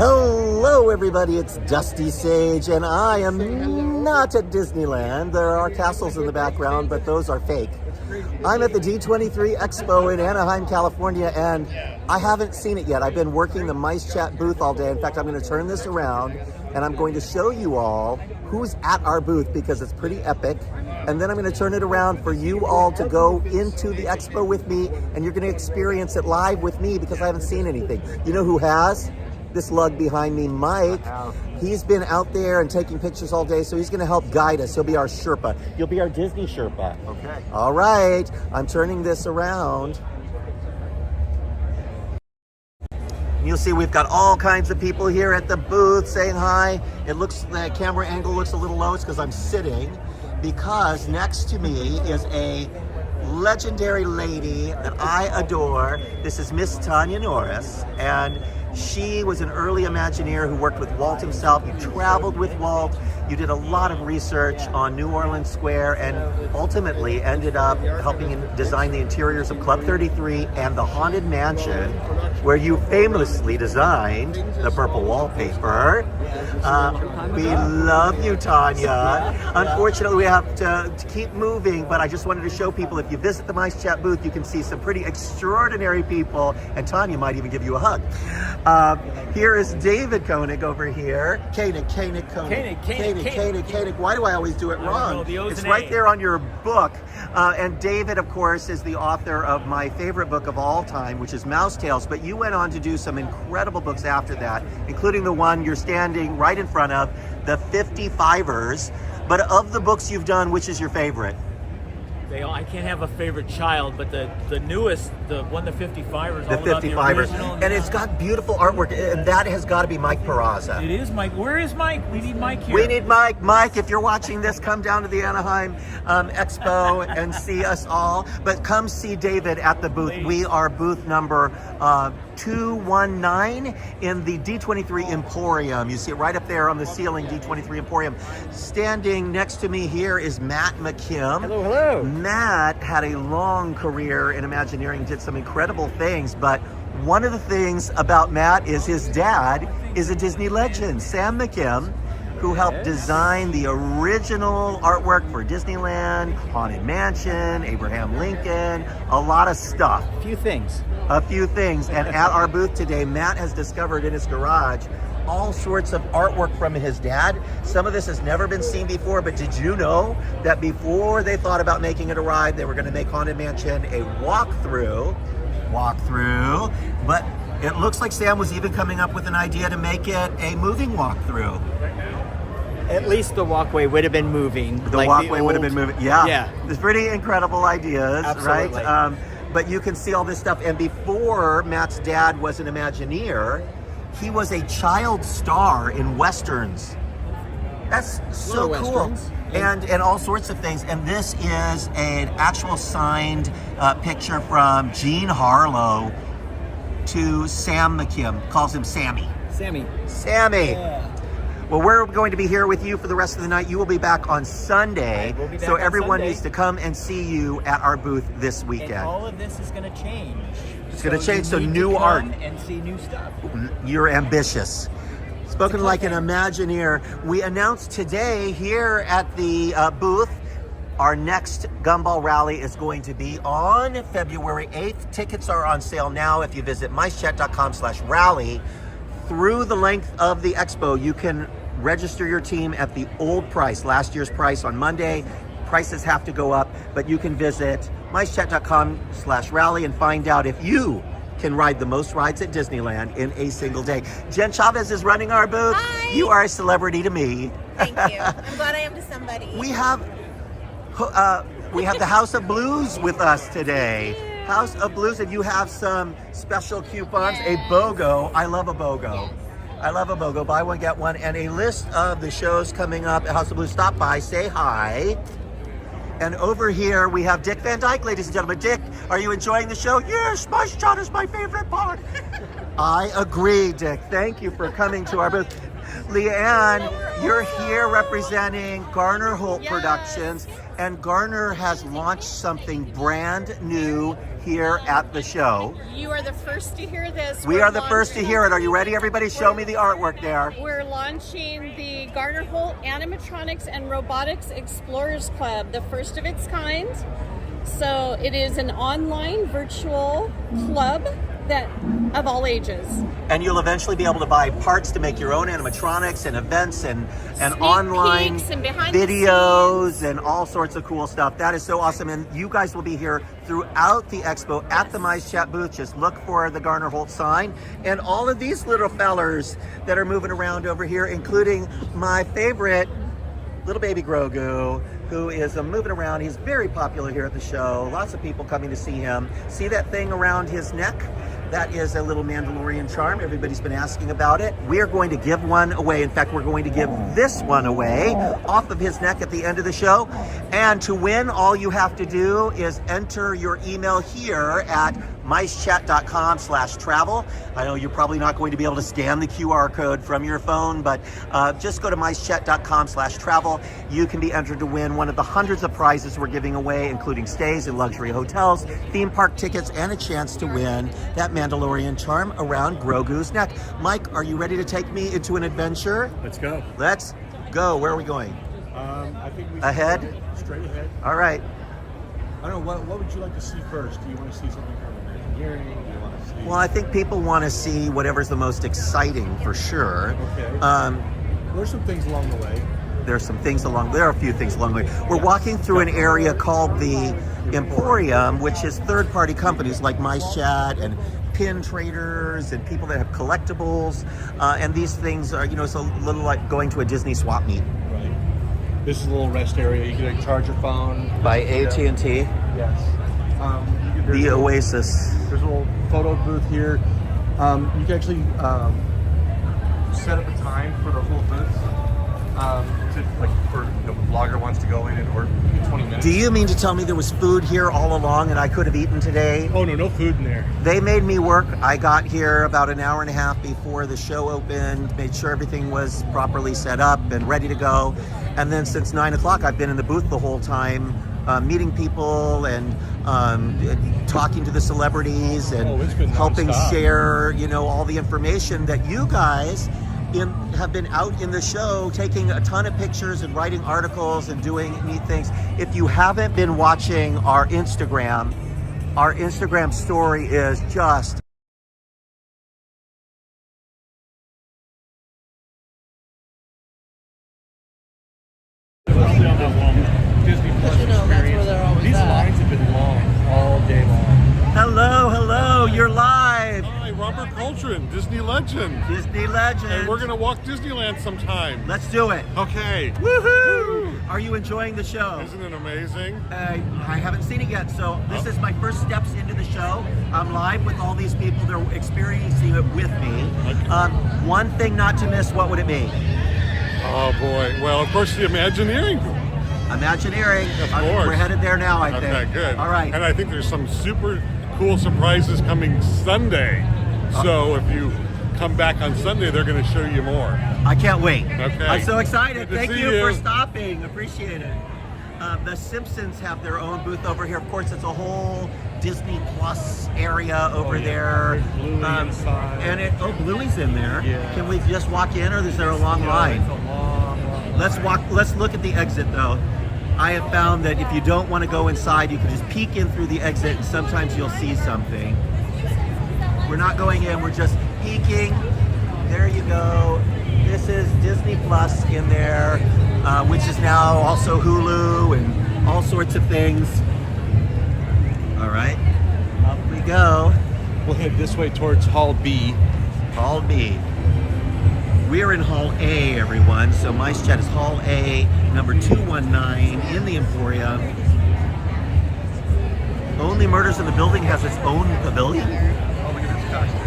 Hello everybody, it's Dusty Sage and I am not at Disneyland. There are castles in the background, but those are fake. I'm at the D23 Expo in Anaheim, California, and I haven't seen it yet. I've been working the MiceChat booth all day. In fact, I'm going to turn this around and I'm going to show you all who's at our booth because it's pretty epic. And then I'm going to turn it around for you all to go into the expo with me, and you're going to experience it live with me because I haven't seen anything. You know who has? This lug behind me, Mike. He's been out there and taking pictures all day, so he's going to help guide us. He'll be our Sherpa. You'll be our Disney Sherpa. Okay. All right. I'm turning this around. You'll see we've got all kinds of people here at the booth saying hi. It looks, the camera angle looks a little low. It's because I'm sitting, because next to me is a legendary lady that I adore. This is Miss Tanya Norris, and she was an early Imagineer who worked with Walt himself. You traveled with Walt. You did a lot of research on New Orleans Square and ultimately ended up helping design the interiors of Club 33 and the Haunted Mansion, where you famously designed the purple wallpaper. We love you, Tanya. Unfortunately, we have to keep moving, but I just wanted to show people, if you visit the MiceChat booth, you can see some pretty extraordinary people, and Tanya might even give you a hug. Here is David Koenig over here. Koenig. Why do I always do it wrong? It's right there on your book. And David, of course, is the author of my favorite book of all time, which is Mouse Tales. But you went on to do some incredible books after that, including the one you're standing right in front of, the 55ers. But of the books you've done, which is your favorite? I can't have a favorite child, but the newest, the 55ers, the 55ers, and it's got beautiful artwork, and that has got to be Mike Peraza. It is Mike. Where is Mike? We need Mike here. We need Mike. Mike, if you're watching this, come down to the Anaheim Expo and see us all. But come see David at the booth. We are booth number 219 in the D23 Emporium. You see it right up there on the ceiling, D23 Emporium. Standing next to me here is Matt McKim. Hello, hello. Matt had a long career in Imagineering, did some incredible things, but one of the things about Matt is his dad is a Disney legend, Sam McKim, who helped design the original artwork for Disneyland, Haunted Mansion, Abraham Lincoln, a lot of stuff. A few things. And at our booth today, Matt has discovered in his garage all sorts of artwork from his dad. Some of this has never been seen before, but did you know that before they thought about making it a ride, they were going to make Haunted Mansion a walkthrough, but it looks like Sam was even coming up with an idea to make it a moving walkthrough. At least the walkway would have been moving. The walkway would have been moving. Yeah. There's pretty incredible ideas, Absolutely. right? But you can see all this stuff. And before Matt's dad was an Imagineer, he was a child star in Westerns. That's so cool. And all sorts of things. And this is an actual signed picture from Jean Harlow to Sam McKim. Calls him Sammy. Sammy. Yeah. Well, we're going to be here with you for the rest of the night. You will be back on Sunday. We'll be back so on everyone Sunday. needs to come and see you at our booth this weekend. And all of this is going to change. It's going to change, so you need new to art. come and see new stuff. You're ambitious. Spoken like an Imagineer. We announced today here at the booth, our next Gumball Rally is going to be on February 8th. Tickets are on sale now if you visit micechat.com/rally. Through the length of the expo, you can register your team at the old price, last year's price on Monday. Prices have to go up, but you can visit micechat.com/rally and find out if you can ride the most rides at Disneyland in a single day. Jen Chavez is running our booth. Hi. You are a celebrity to me. Thank you. I'm glad I am to somebody. We have the House of Blues with us today. House of Blues, and you have some special coupons. Yes. A BOGO. I love a BOGO. Yes. I love a BOGO. Buy one, get one. And a list of the shows coming up at House of Blues. Stop by, say hi. And over here we have Dick Van Dyke, ladies and gentlemen. Dick, are you enjoying the show? Yes, MiceChat is my favorite part. I agree, Dick. Thank you for coming to our booth. Leanne, you're here representing Garner Holt Productions. And Garner has launched something brand new here at the show. You are the first to hear this. We are the first to hear it. Are you ready, everybody? Show me the artwork there. We're launching the Garner Holt Animatronics and Robotics Explorers Club, the first of its kind. So it is an online virtual club that of all ages. And you'll eventually be able to buy parts to make your own animatronics and events and Sneak online peeks and behind the videos and all sorts of cool stuff. That is so awesome. And you guys will be here throughout the expo at the MiceChat booth. Just look for the Garner Holt sign. And all of these little fellers that are moving around over here, including my favorite little baby Grogu, who is moving around. He's very popular here at the show. Lots of people coming to see him. See that thing around his neck? That is a little Mandalorian charm. Everybody's been asking about it. We are going to give one away. In fact, we're going to give this one away off of his neck at the end of the show. And to win, all you have to do is enter your email here at micechat.com/travel. I know you're probably not going to be able to scan the QR code from your phone, but just go to micechat.com/travel. You can be entered to win one of the hundreds of prizes we're giving away, including stays in luxury hotels, theme park tickets, and a chance to win that Mandalorian charm around Grogu's neck. Mike, are you ready to take me into an adventure? Let's go. Let's go. Where are we going? I think we Ahead? Straight ahead. All right. I don't know, what would you like to see first? Do you want to see something from Imagineering? Do you want to see... Well, I think people want to see whatever's the most exciting for sure. Okay. There's some things along the way. There are a few things along the way. We're walking through an area called the Emporium, which is third-party companies like MiceChat and pin traders and people that have collectibles. And these things are, it's a little like going to a Disney swap meet. Right. This is a little rest area. You can charge your phone. By AT&T. Yes. The Oasis. There's a little photo booth here. You can actually set up a time for the whole booth. For the vlogger wants to go in or 20 minutes. Do you mean to tell me there was food here all along and I could have eaten today? Oh, no food in there. They made me work. I got here about an hour and a half before the show opened, made sure everything was properly set up and ready to go. And then since 9 o'clock, I've been in the booth the whole time, meeting people and talking to the celebrities and helping nonstop. share, all the information that you guys have been out in the show taking a ton of pictures and writing articles and doing neat things. If you haven't been watching our Instagram story is just Disney Plus experience. These lines have been long, all day long. hello, you're live. Hi, Robert Coltrane, Disney legend. Disney legend. And we're gonna walk Disneyland sometime. Let's do it. Okay. Woohoo! Are you enjoying the show? Isn't it amazing? I haven't seen it yet, so this is my first steps into the show. I'm live with all these people. They're experiencing it with me. Okay. One thing not to miss, what would it be? Oh boy. Well, of course, the Imagineering. Imagineering. Of course. We're headed there now, I think. Okay, good. All right. And I think there's some super cool surprises coming Sunday. So if you come back on Sunday, they're going to show you more. I can't wait. Okay. I'm so excited. Good to Thank see you for you. stopping. Appreciate it. The Simpsons have their own booth over here. Of course, it's a whole Disney Plus area over there. There's Bluey inside. And Bluey's in there. Yeah. Can we just walk in, or is there a long line? It's a long Let's walk. Let's look at the exit, though. I have found that if you don't want to go inside, you can just peek in through the exit, and sometimes you'll see something. We're not going in. We're just peeking. There you go. This is Disney Plus in there, which is now also Hulu and all sorts of things. All right, up we go. We'll head this way towards Hall B. Hall B. We're in Hall A, everyone. So MiceChat is Hall A, number 219 in the Emporium. Only Murders in the Building has its own pavilion. Oh, look at this costume.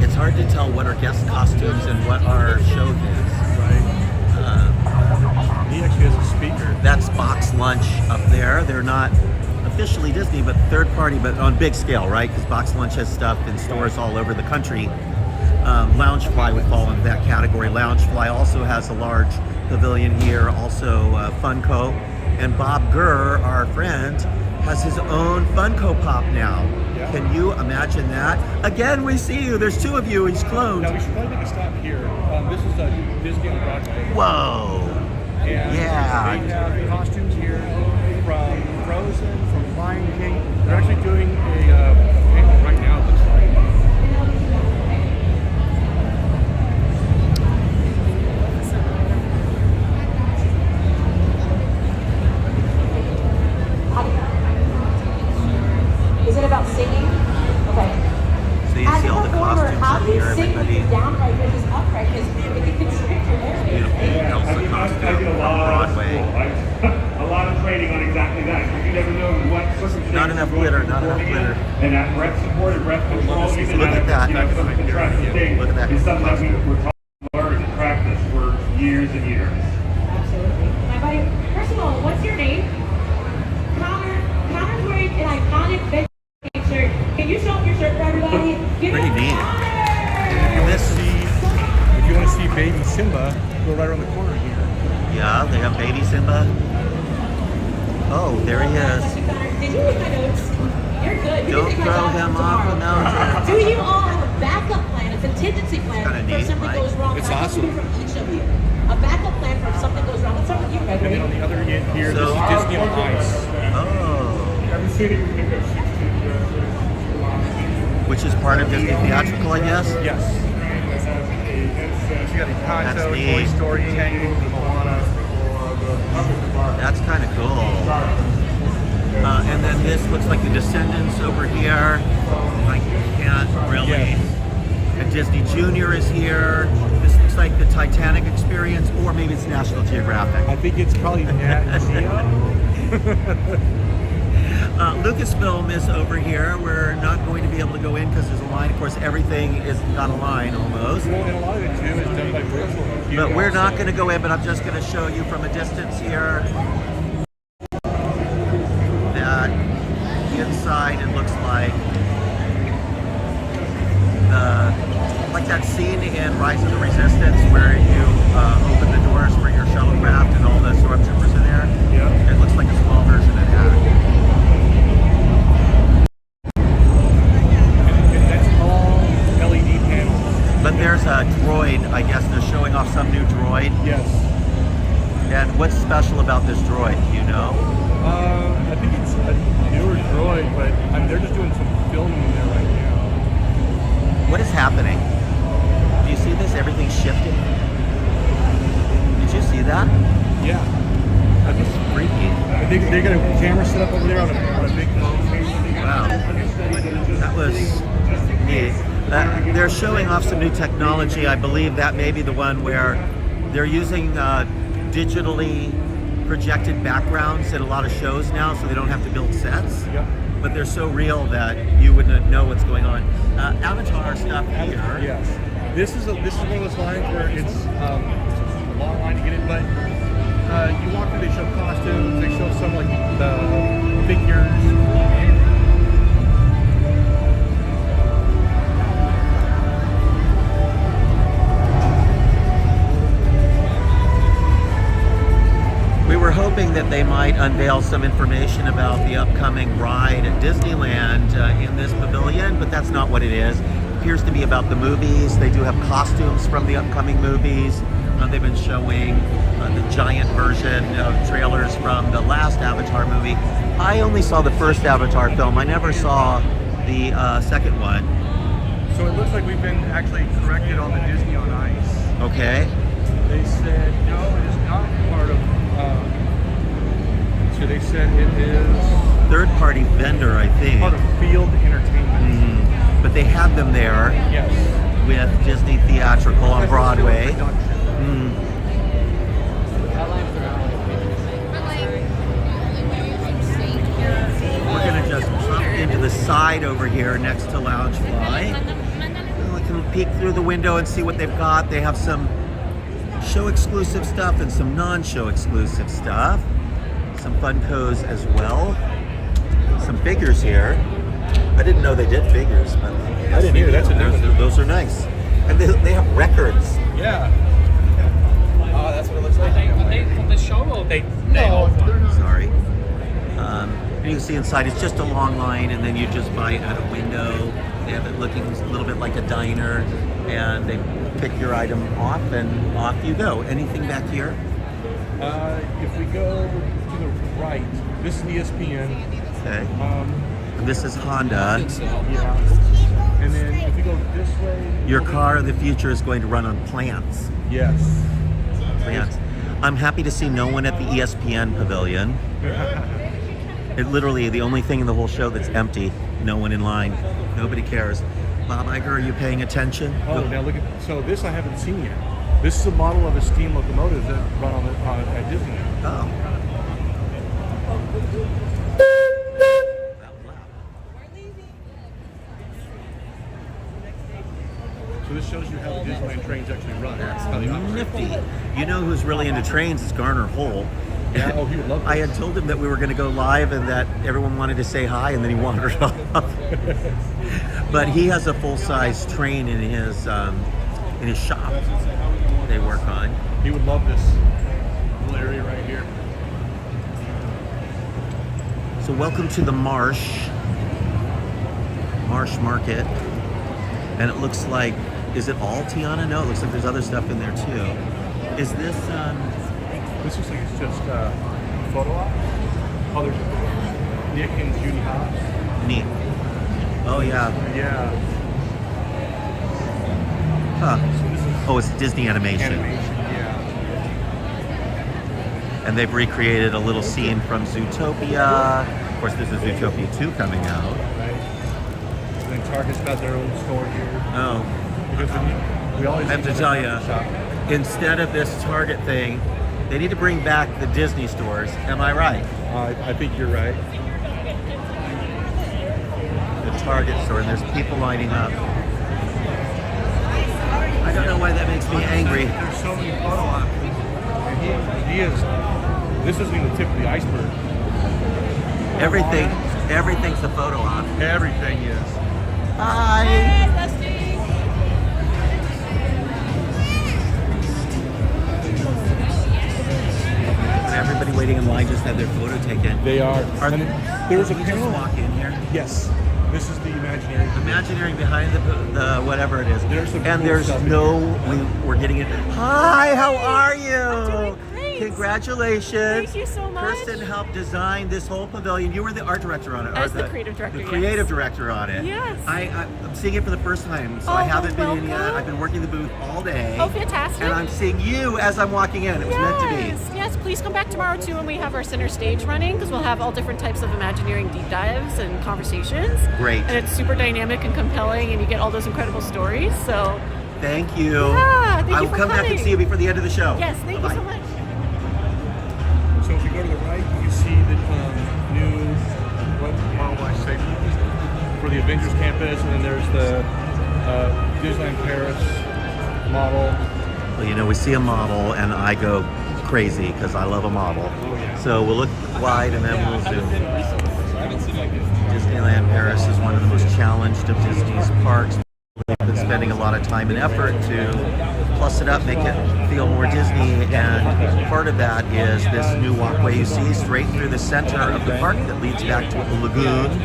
It's hard to tell what are guest costumes and what are show things. Right. He actually has a speaker. That's Box Lunch up there. They're not officially Disney, but third party, but on big scale, right? Because Box Lunch has stuff in stores all over the country. Loungefly would fall into that category. Loungefly also has a large pavilion here, also Funko. And Bob Gurr, our friend, has his own Funko Pop now. Yeah. Can you imagine that? Again, we see you. There's two of you. He's cloned. Now we should probably make a stop here. This is Disney on Broadway. Whoa. And Yeah. they have costumes here from Frozen, from Lion King. They're actually doing a panel right now, it looks like. Is it about singing? Okay. So you see all the costumes how up do you here, sing everybody. downright versus upright? Because it can constrict your airways. Beautiful Elsa costume from Broadway. A lot of training on exactly that. You never know what circumstances. Not enough glitter, not enough glitter. And that breath support and breath control, even Look at that. Look at that is something that costume. we're taught to learn and practice for years and years. Absolutely. My buddy, first of all, what's your name? Connor's wearing an iconic vintage shirt. Can you show off your shirt for everybody? Give Pretty it up, neat. Connor! If you want to see baby Simba, go right around the corner here. Yeah, they have baby Simba. Oh, there he is. Did you read my notes? You're good. You Don't can take my throw job him tomorrow. off the mountain. Do you all have a backup plan, a contingency plan Kinda if neat, something right? goes wrong? It's And I want to awesome. hear from each of you. A backup plan for if something goes wrong. Let's start with you, And then Gregory. on the other end here, So- this is Disney on Ice. Oh. Which is part of Disney Theatrical, I guess? Yes. So you got That's Encanto, neat. Toy Story, Tangled, Moana. That's kind of cool. And then this looks like the Descendants over here. I can't really. Yes. And Disney Junior is here. This looks like the Titanic Experience, or maybe it's National Geographic. I think it's probably Nat Geo. Lucasfilm is over here. We're not going to be able to go in because there's a line. Of course, everything is got a line almost. Well, and a lot of it too is done by virtual computing. But we're not also. going to go in, but I'm just going to show you from a distance here that inside it looks like that scene in Rise of the Resistance where you open the doors for your shuttlecraft and all the stormtroopers in there. Yeah. It looks like a small version of that. And that's all LED panels. But there's a droid, I guess they're showing off some new droid. Yes. And what's special about this droid, do you know? I think it's a newer droid, but they're just doing some filming in there right now. What is happening? Do you see this? Everything's shifting. Did you see that? Yeah. It's freaky. I think they got a camera set up over there on a big phone. Wow. That was neat. They're showing off some new technology. I believe that may be the one where they're using digitally projected backgrounds at a lot of shows now, so they don't have to build sets. Yep. But they're so real that you wouldn't know what's going on. Avatar stuff here. Yes. This is one of those lines where it's a long line to get in, but you walk through, they show costumes, they show some like the figures. We were hoping that they might unveil some information about the upcoming ride at Disneyland in this pavilion, but that's not what it is. It appears to be about the movies. They do have costumes from the upcoming movies. They've been showing the giant version of trailers from the last Avatar movie. I only saw the first Avatar film. I never saw the second one. So it looks like we've been actually corrected on the Disney on Ice. Okay. They said, no, it is not part of, so they said it is Third-party vendor, I think. part of Field Entertainment. But they had them there Yes. with Disney Theatrical on Broadway. We're gonna just pop into the side over here next to Loungefly. We can peek through the window and see what they've got. They have some show exclusive stuff and some non-show exclusive stuff. Some Funkos as well. Some figures here. I didn't know they did figures, but I didn't either. That's a new one. those are nice. And they have records. Yeah. Oh, that's what it looks like. The show will they Sorry. And you can see inside, it's just a long line, and then you just buy it at a window. They have it looking a little bit like a diner, and they pick your item off, and off you go. Anything back here? If we go to the right, this is ESPN. Okay. And this is Honda. Yeah. And then if we go this way, Your car of the future is going to run on plants. yes. Plants. I'm happy to see no one at the ESPN pavilion. It literally the only thing in the whole show that's empty. No one in line. Nobody cares. Bob Iger, are you paying attention? Oh, now look at, so this I haven't seen yet. This is a model of a steam locomotive that run on at Disney. Oh. So this shows you how the Disneyland trains actually run. How they operate. Nifty. You know who's really into trains is Garner Hole. Yeah, oh, he would love this. I had told him that we were going to go live and that everyone wanted to say hi, and then he wandered off. But he has a full-size train in his shop. They work on. He would love this little area right here. So welcome to the Marsh Market, and it looks like, is it all Tiana? No, it looks like there's other stuff in there too. Is this? This looks like it's just a photo op. Oh, there's Nick and Judy Hobbs. Neat. Oh yeah. Yeah. Huh. So this is Oh, it's Disney animation. yeah. And they've recreated a little scene from Zootopia. Of course, this is Zootopia 2 coming out. Right. And then Target's got their own store here. Oh, Because we always I have to tell you, instead of this Target thing, they need to bring back the Disney stores. Am I right? I think you're right. The Target store, and there's people lining up. I don't know why that makes me angry. There's so many photo ops. And he is, this isn't even the tip of the iceberg. Everything's a photo op. Everything is. Hi. Hey, Dusty. Everybody waiting in line just had their photo taken. They are. Are And they? there was a Did we just panel. walk in here? Yes. This is the Imagineering. Imagineering behind the whatever it is. There's some and cool there's stuff in no, we're getting it. Hi, how are you? I'm doing great. Congratulations. Thank you so much. Kirsten helped design this whole pavilion. You were the art director on it. I or was the creative director, The yes. creative director on it. Yes. I'm seeing it for the first time, so Oh, I haven't been in welcome. yet. I've been working the booth all day. Oh, fantastic. And I'm seeing you as I'm walking in. It was meant to be. Yes, please come back tomorrow too when we have our center stage running, because we'll have all different types of Imagineering deep dives and conversations. Great. And it's super dynamic and compelling, and you get all those incredible stories. So, Thank you. Yeah, thank you I'll for come back and coming. see you before the end of the show. yes, thank Bye-bye. you so much. So if you go to the right, you can see the new, what model do I say, for the Avengers campus, and then there's the Disneyland Paris model. Well, you know, we see a model and I go crazy because I love a model. So we'll look wide and then we'll zoom. Disneyland Paris is one of the most challenged of Disney's parks. They've been spending a lot of time and effort to plus it up, make it feel more Disney, and part of that is this new walkway you see straight through the center of the park that leads back to a lagoon.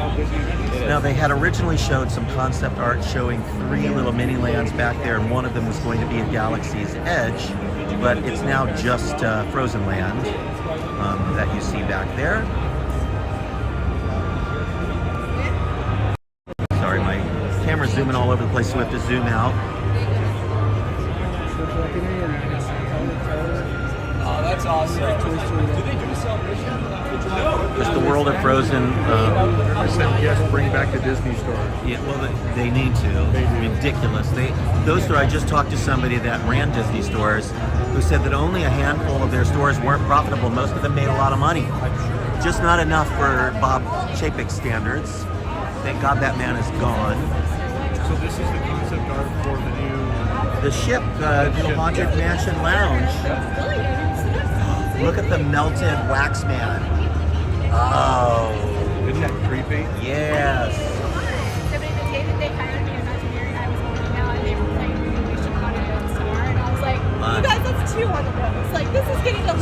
Now, they had originally showed some concept art showing 3 little mini lands back there, and one of them was going to be at Galaxy's Edge, but it's now just Frozen Land that you see back there. Sorry, my camera's zooming all over the place, so we have to zoom out. Oh, that's awesome. Do they do a celebration? Just the world of Frozen. I said, yes, bring back the Disney store. Yeah, well, they need to. Ridiculous. I just talked to somebody that ran Disney stores who said that only a handful of their stores weren't profitable. Most of them made a lot of money. Just not enough for Bob Chapek's standards. Thank God that man is gone. So this is the concept art for the new... The ship, the Haunted Mansion Lounge. Look at the melted wax man. Oh. Isn't that creepy? Yes.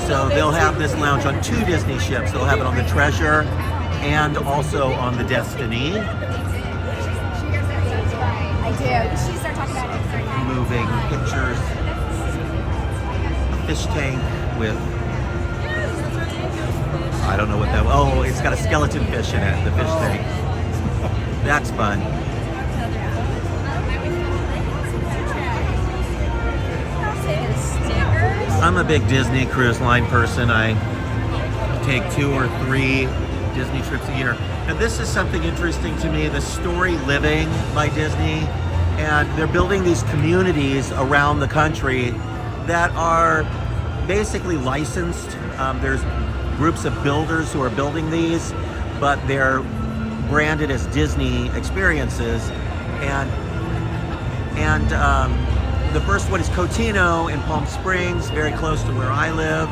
So they'll have this lounge on 2 Disney ships. They'll have it on the Treasure and also on the Destiny. I do. She started talking about it. Moving pictures. A fish tank with, I don't know what that, oh, it's got a skeleton fish in it, the fish tank. That's fun. I'm a big Disney cruise line person. I take 2 or 3 Disney trips a year. And this is something interesting to me, the story living by Disney. And they're building these communities around the country that are basically licensed. There's groups of builders who are building these, but they're branded as Disney experiences. And the first one is Cotino in Palm Springs, very close to where I live.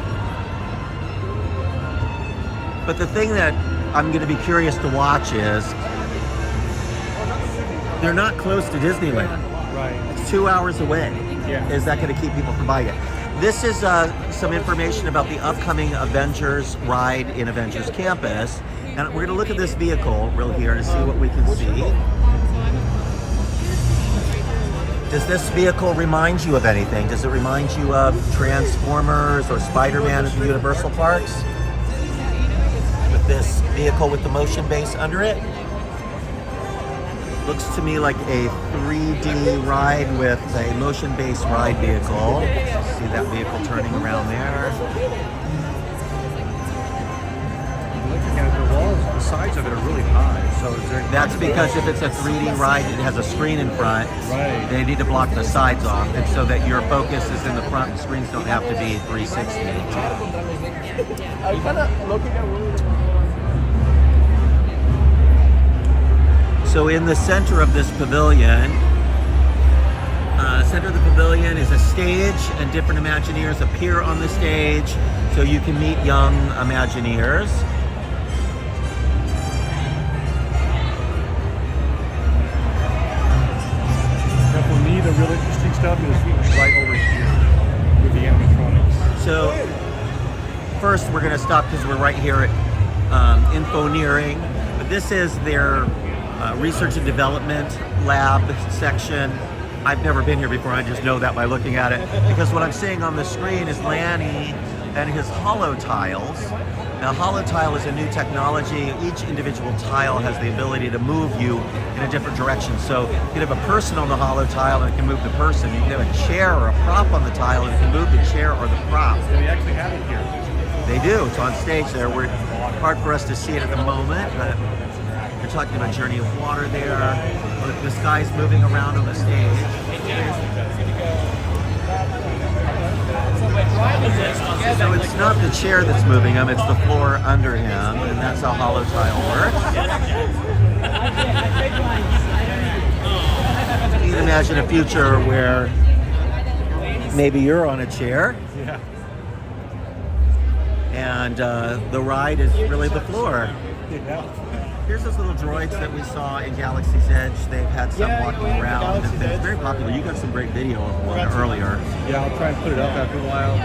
But the thing that I'm going to be curious to watch is they're not close to Disneyland. Right. It's 2 hours away. Yeah. Is that going to keep people from buying it? This is some information about the upcoming Avengers ride in Avengers Campus. And we're going to look at this vehicle real here to see what we can see. Does this vehicle remind you of anything? Does it remind you of Transformers or Spider-Man at the Universal Parks? With this vehicle with the motion base under it? Looks to me like a 3D ride with a motion-based ride vehicle. See that vehicle turning around there. Looking at the walls, the sides of it are really high. So is there That's because if it's a 3D ride, it has a screen in front. Right. They need to block the sides off, and so that your focus is in the front. And screens don't have to be 360. I'm kind of looking at So in the center of this pavilion, center of the pavilion is a stage, and different Imagineers appear on the stage, so you can meet young Imagineers. Now for me, the real interesting stuff is right over here with the animatronics. So first we're going to stop because we're right here at Infoneering. But this is their research and development lab section. I've never been here before, I just know that by looking at it. Because what I'm seeing on the screen is Lanny and his holo tiles. Now holo tile is a new technology. Each individual tile has the ability to move you in a different direction. So you can have a person on the holo tile and it can move the person. You can have a chair or a prop on the tile and it can move the chair or the prop. Do they actually have it here? They do, it's on stage there. We're hard for us to see it at the moment, but you're talking about Journey of Water there. Look, this guy's moving around on the stage. So it's not the chair that's moving him, it's the floor under him, and that's how holo tile works. You can imagine a future where maybe you're on a chair. Yeah. And the ride is really the floor. Yeah. Here's those little droids that we saw in Galaxy's Edge. They've had some walking around. It's very popular. You got some great video of one earlier. Yeah, I'll try and put it up after a while.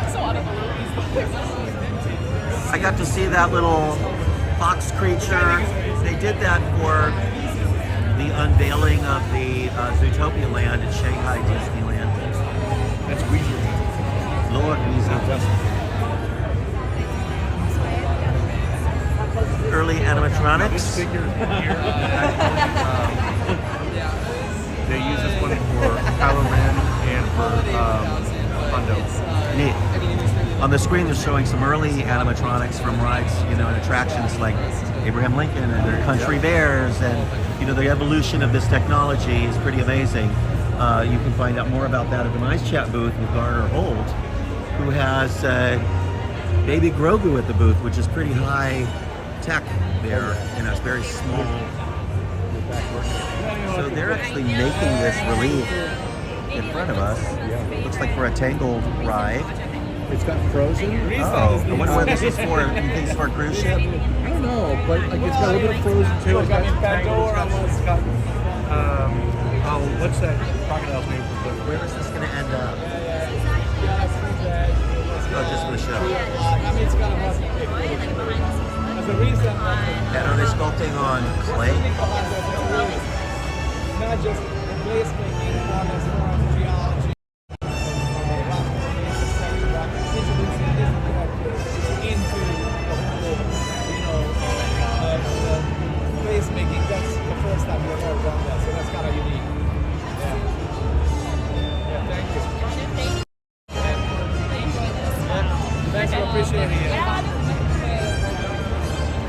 I got to see that little fox creature. They did that for the unveiling of the Zootopia Land at Shanghai Disneyland. That's Weezer. Lord Weezer. Early animatronics. This figure here, they use this one for Kylo Ren and for Hondo. Neat. On the screen, they're showing some early animatronics from rides, and attractions like Abraham Lincoln and their Country Bears, and the evolution of this technology is pretty amazing. You can find out more about that at the MiceChat booth with Garner Holt, who has Baby Grogu at the booth, which is pretty high tech there, it's very small. So they're actually making this relief in front of us. Looks like for a Tangled ride. It's got Frozen. Oh, I wonder what this is for. You think it's for a cruise ship? I don't know, but it's got a little bit of Frozen too. It's got what's that crocodile's name? Where is this going to end up? Oh, just for the show. on clay. Not just the placemaking, as far as geology, introducing different characters into the whole, placemaking. That's the first time we've ever done that, so that's kind of unique. Yeah, thank you. Thanks for appreciating it.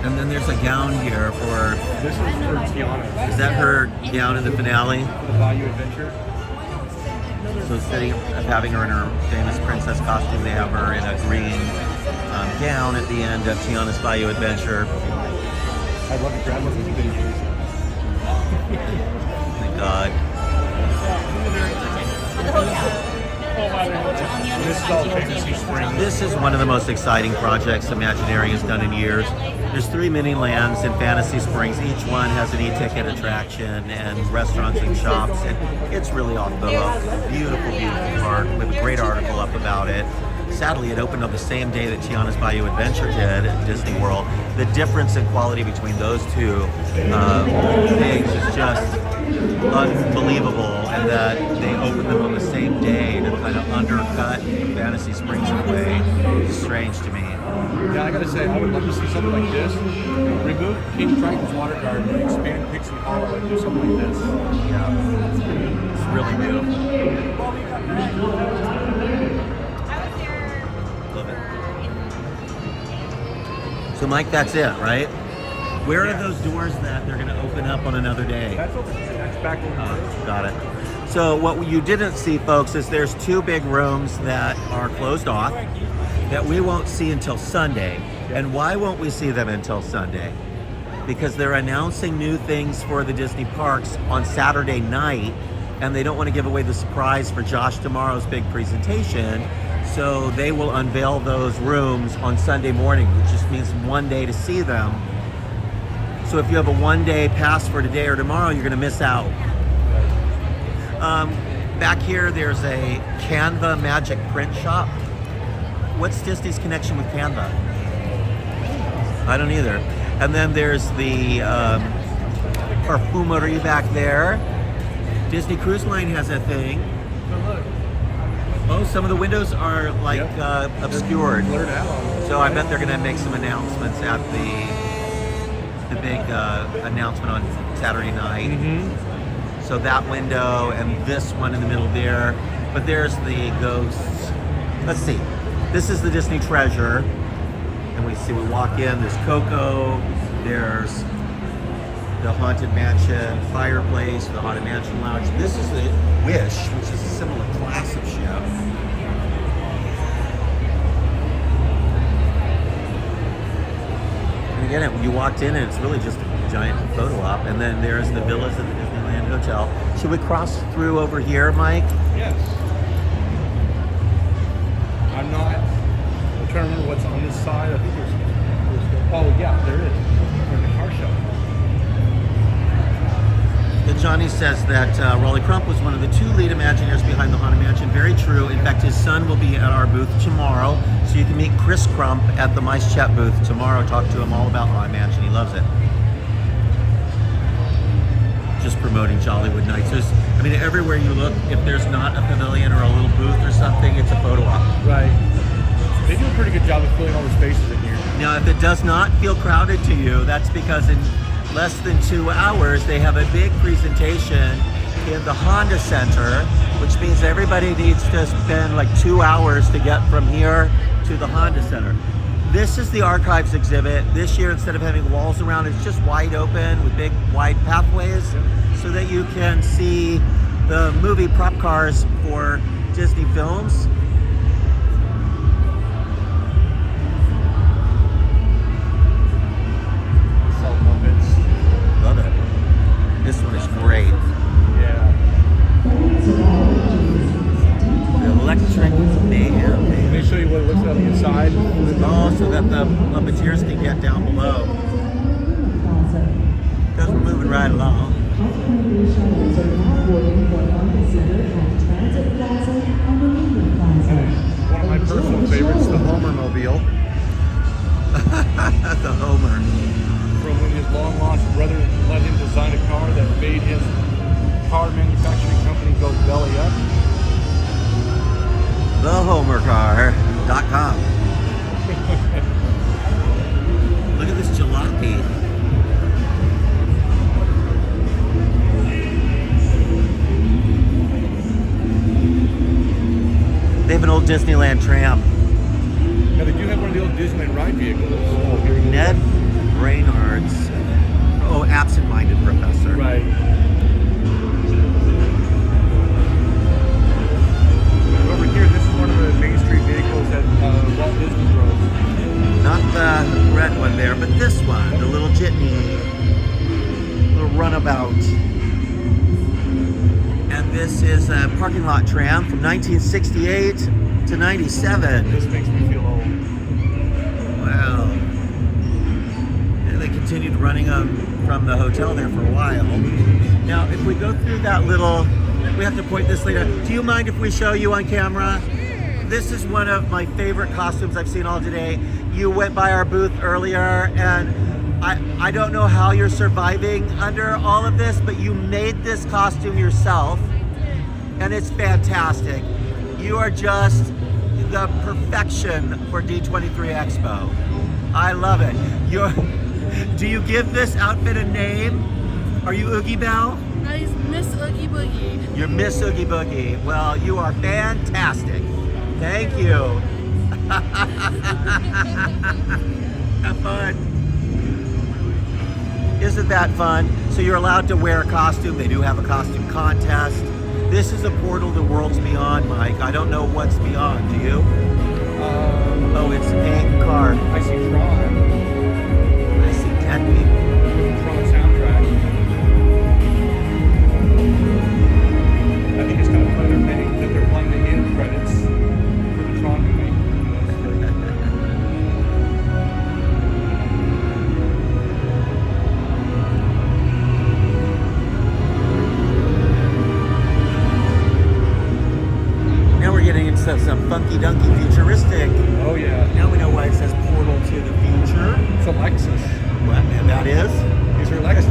And then there's a gown here for. This is for Tiana. Is that her gown in the finale? The Value Adventure. So instead of having her in her famous princess costume, they have her in a green gown at the end of Tiana's Bayou Adventure. I'd love to grab one of these videos. Thank God. This is all Fantasy Springs. This is one of the most exciting projects Imagineering has done in years. There's 3 mini lands in Fantasy Springs. Each one has an e-ticket attraction and restaurants and shops, and it's really off the hook. Beautiful, beautiful park. We have a great article up about it. Sadly, it opened on the same day that Tiana's Bayou Adventure did at Disney World. The difference in quality between those two things is just unbelievable, and that they opened them on the same day to kind of undercut Fantasy Springs in a way. It's strange to me. Yeah, I gotta say, I would love to see something like this. Remove King Triton's water garden and expand Pixie Hollow and do something like this. Yeah, it's really beautiful. Love it. So Mike, that's it, right? Where are those doors that they're gonna open up on another day? That's open. That's back over. Got it. So what you didn't see, folks, is there's 2 big rooms that are closed off that we won't see until Sunday. And why won't we see them until Sunday? Because they're announcing new things for the Disney parks on Saturday night, and they don't want to give away the surprise for Josh tomorrow's big presentation. So they will unveil those rooms on Sunday morning, which just means one day to see them. So if you have a 1-day pass for today or tomorrow, you're going to miss out. Back here, there's a Canva magic print shop. What's Disney's connection with Canva? I don't either. And then there's the perfumery back there. Disney Cruise Line has a thing. Oh, some of the windows are like obscured. Blurred out. So I bet they're going to make some announcements at the big announcement on Saturday night. So that window and this one in the middle there. But there's the ghosts. Let's see. This is the Disney Treasure. And we walk in, there's Coco, there's the Haunted Mansion fireplace, the Haunted Mansion lounge. This is the Wish, which is a similar class of ship. And again, you walked in and it's really just a giant photo op. And then there's the villas at the Disneyland Hotel. Should we cross through over here, Mike? Yes. I'm trying to remember what's on this side. I think there's oh yeah, there is. There's a car show. Johnny says that Raleigh Crump was one of the 2 lead Imagineers behind the Haunted Mansion. Very true. In fact, his son will be at our booth tomorrow. So you can meet Chris Crump at the MiceChat booth tomorrow. Talk to him all about Haunted Mansion. He loves it. Just promoting Jollywood Nights. I mean, everywhere you look, if there's not a pavilion or a little booth or something, it's a photo op. Right. They do a pretty good job of filling all the spaces in here. Now, if it does not feel crowded to you, that's because in less than 2 hours, they have a big presentation in the Honda Center, which means everybody needs to spend like 2 hours to get from here to the Honda Center. This is the archives exhibit. This year, instead of having walls around, it's just wide open with big wide pathways so that you can see the movie prop cars for Disney films. Love it. This one is great. Yeah. The electric mayhem. Let me show you what it looks like on the inside. Oh, so that the puppeteers can get down below. Because we're moving right along. old Disneyland tram. Now they do have one of the old Disneyland ride vehicles. Oh, here we go. Ned Brainard's. Oh, absent-minded professor. Right. Over here, this is one of the Main Street vehicles that Walt Disney drove. Not the red one there, but this one, the little jitney, little runabout. And this is a parking lot tram from 1968 to 97. This makes me feel old. Wow. And they continued running them from the hotel there for a while. Now, if we go through that little, we have to point this later. Do you mind if we show you on camera? This is one of my favorite costumes I've seen all today. You went by our booth earlier, and I don't know how you're surviving under all of this, but you made this costume yourself, and it's fantastic. You are just the perfection for D23 Expo. I love it. Do you give this outfit a name? Are you Oogie Bell? I'm Miss Oogie Boogie. You're Miss Oogie Boogie. Well, you are fantastic. Thank you. Have fun. Isn't that fun? So you're allowed to wear a costume. They do have a costume contest. This is a portal to worlds beyond, Mike. I don't know what's beyond. Do you? Oh, it's a car. I see Tron. I see 10 people. Tron soundtrack. I think it's kind of fun that they're playing the end credits for the Tron movie. Now we're getting into some funky dunky futuristic. Oh yeah. Now we know why it says portal to the future. It's a Lexus. What? And that is? These are Lexus.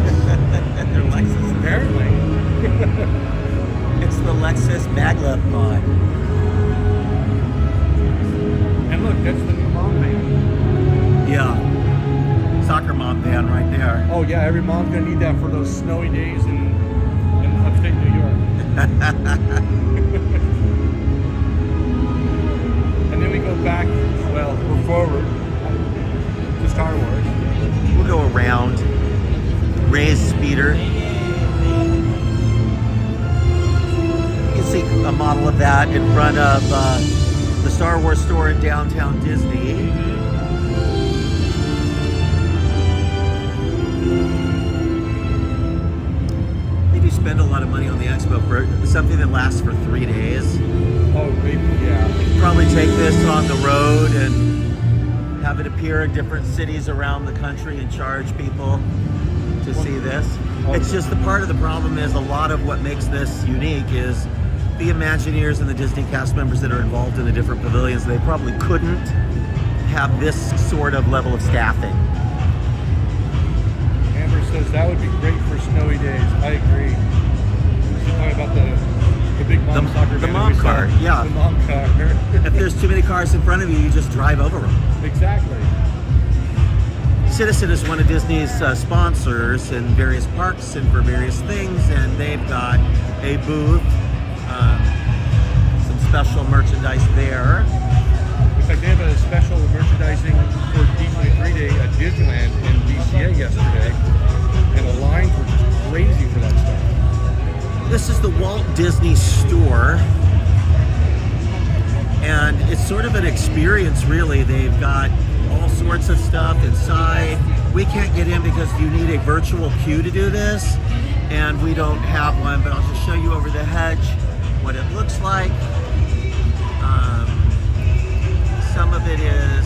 They're Lexus. Apparently. It's the Lexus maglev mod. And look, that's the new mom van. Yeah. Soccer mom van right there. Oh yeah, every mom's gonna need that for those snowy days in upstate New York. And then we go back, well, we're forward to Star Wars. We'll go around. Ray's speeder. You can see a model of that in front of the Star Wars store in downtown Disney. They do spend a lot of money on the expo for something that lasts for 3 days. Oh, maybe, yeah. Probably take this on the road and have it appear in different cities around the country and charge people to see this. It's just the part of the problem is a lot of what makes this unique is the Imagineers and the Disney cast members that are involved in the different pavilions. They probably couldn't have this sort of level of staffing. Amber says that would be great for snowy days. I agree. She's talking about the big mom soccer van. The mom car, yeah. The mom car. If there's too many cars in front of you, you just drive over them. Exactly. Citizen is one of Disney's sponsors in various parks and for various things, and they've got a booth, some special merchandise there. In fact, they have a special merchandising for D23 Day at Disneyland in DCA yesterday, and the lines were just crazy for that stuff. This is the Walt Disney store, and it's sort of an experience, really. They've got all sorts of stuff inside. We can't get in because you need a virtual queue to do this, and we don't have one, but I'll just show you over the hedge what it looks like. Some of it is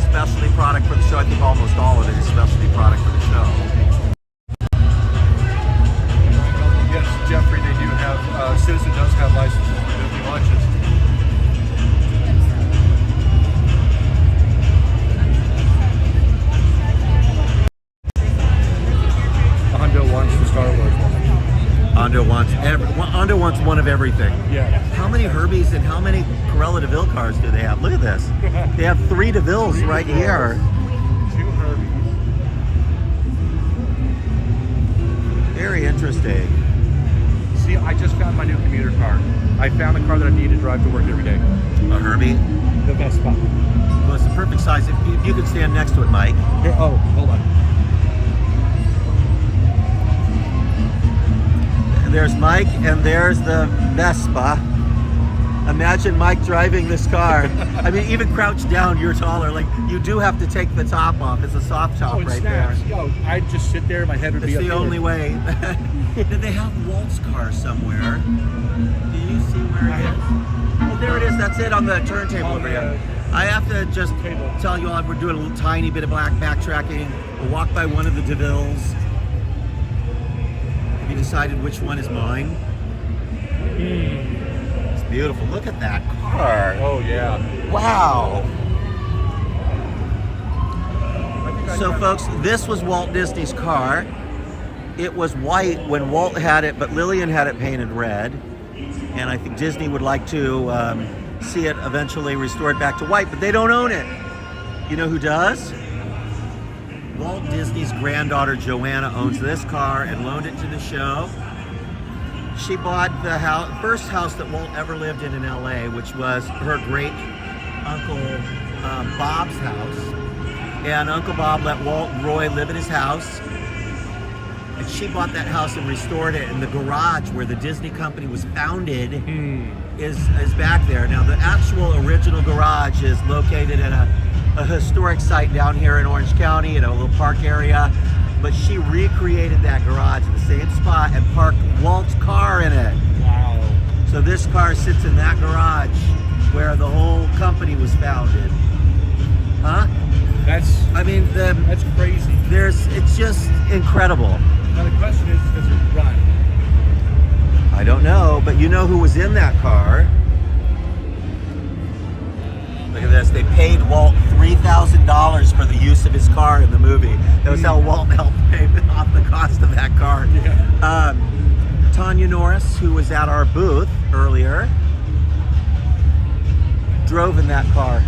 specialty product for the show. I think almost all of it is specialty product for the show. Yes, Jeffrey, they do have, Citizen does have licenses for Disney launches. Hondo wants the Star Wars one. Hondo wants one of everything. Yeah. How many Herbies and how many Cruella DeVille cars do they have? Look at this. They have 3 DeVilles right here. 2 Herbies. Very interesting. See See, I just found my new commuter car. I found the car that I need to drive to work every day. A Herbie. The Vespa. Well, it's the perfect size. If you could stand next to it, Mike. Here, oh, hold on. There's Mike, and there's the Vespa. Imagine Mike driving this car. I mean, even crouched down, you're taller. Like, you do have to take the top off. It's a soft top Oh, it right snaps. there. Yo, I'd just sit there, my head would It's be up the here. only way. Did they have Walt's car somewhere? Do you see where it is? Oh, there it is. That's it on the turntable over here. I have to just tell you all, we're doing a little tiny bit of backtracking. We'll walk by one of the DeVilles. Have you decided which one is mine? It's beautiful. Look at that car. Oh, yeah. Wow. So folks, this was Walt Disney's car. It was white when Walt had it, but Lillian had it painted red. And I think Disney would like to see it eventually restored back to white, but they don't own it. You know who does? Walt Disney's granddaughter Joanna owns this car and loaned it to the show. She bought the first house that Walt ever lived in LA, which was her great uncle Bob's house. And Uncle Bob let Walt and Roy live in his house. And she bought that house and restored it. And the garage where the Disney company was founded is back there. Now, the actual original garage is located at a historic site down here in Orange County, in a little park area. But she recreated that garage in the same spot and parked Walt's car in it. Wow. So this car sits in that garage where the whole company was founded. Huh? That's crazy. It's just incredible. Now the question is, does it run? I don't know, but you know who was in that car? Look at this. They paid Walt $3,000 for the use of his car in the movie. That was how Walt helped pay off the cost of that car. Yeah. Tanya Norris, who was at our booth earlier, drove in that car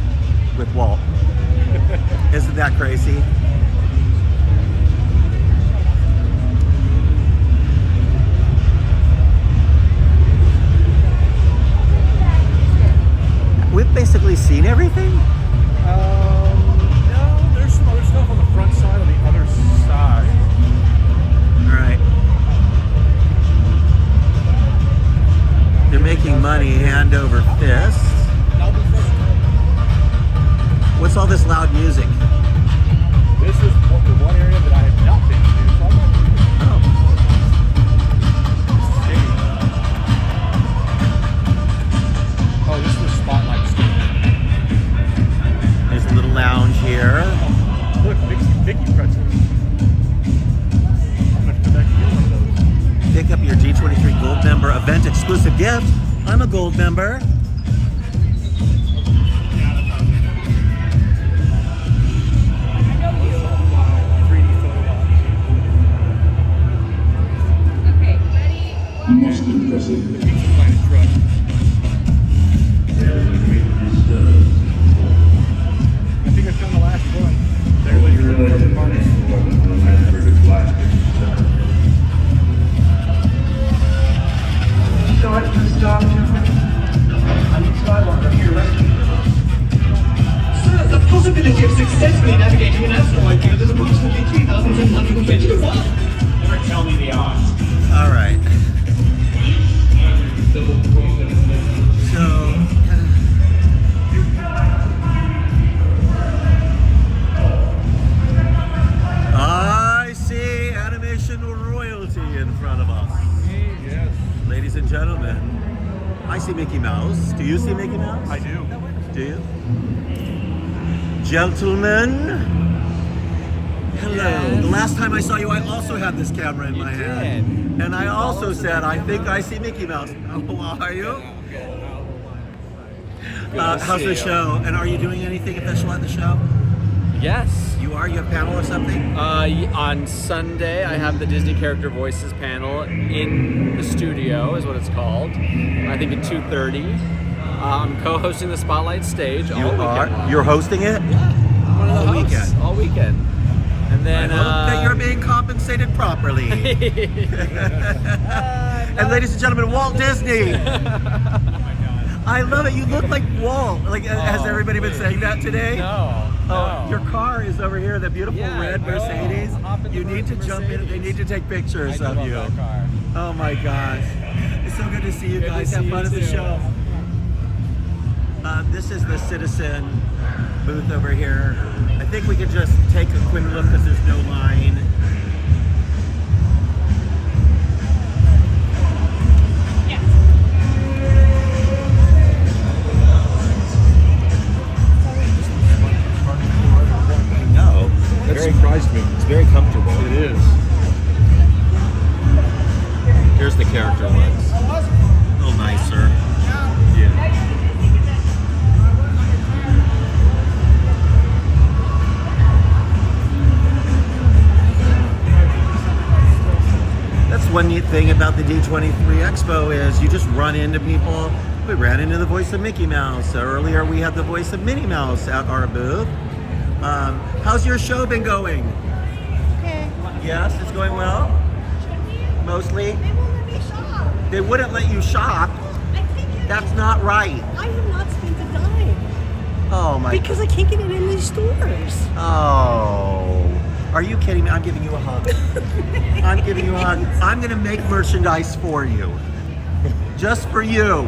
with Walt. Isn't that crazy? We've basically seen everything. No, there's some other stuff on the front side, on the other side. All right. They're making money hand over fist. What's all this loud music? This is the one area that I have not been to. So I'm not Oh, this is the spotlight stage. There's a little lounge here. Look, Vicky pretzels. I'm gonna come back and get one of those. Pick up your D23 Gold member event exclusive gift. I'm a Gold member. Most impressive. The Pizza Planet truck. I think I found the last one. There's like the parties. Start to stop. I'm Skywalker here rescuing you. Sir, the possibility of successfully navigating an asteroid field is approximately 3,720 to 1. Never tell me the odds. All right. So, I see animation royalty in front of us. Yes. Ladies and gentlemen, I see Mickey Mouse. Do you see Mickey Mouse? I do. Do you? Gentlemen, hello. Yes. The last time I saw you, I also had this camera in my hand. And I also said, I think I see Mickey Mouse. How are you? How's the show? And are you doing anything official at the show? Yes. You are? You have a panel or something? On Sunday, I have the Disney Character Voices panel in the studio, is what it's called. I think at 2:30. I'm co-hosting the Spotlight stage all weekend long. You're hosting it? One of the all hosts, weekend. all weekend. And then I hope that you're being compensated properly. And ladies and gentlemen, Walt Disney. I love it. You look like Walt. Like, has everybody been saying that today? No. Oh, your car is over here, the beautiful red Mercedes. You need to jump in. They need to take pictures of you. Car. Oh my gosh. It's so good to see you guys. Have fun at the show. This is the Citizen booth over here. I think we could just take a quick look because there's no line. No, That surprised me. it's very comfortable. It is. Here's the character ones. A little nicer. Yeah. That's one neat thing about the D23 Expo is you just run into people. We ran into the voice of Mickey Mouse. Earlier we had the voice of Minnie Mouse at our booth. How's your show been going? Okay. Yes, it's going well? Mostly? They won't let me shop. They wouldn't let you shop. I think That's not right. I have not spent a dime Oh my. because I can't get it in these stores. Oh. Are you kidding me? I'm giving you a hug. I'm giving you a hug. I'm gonna make merchandise for you. Just for you.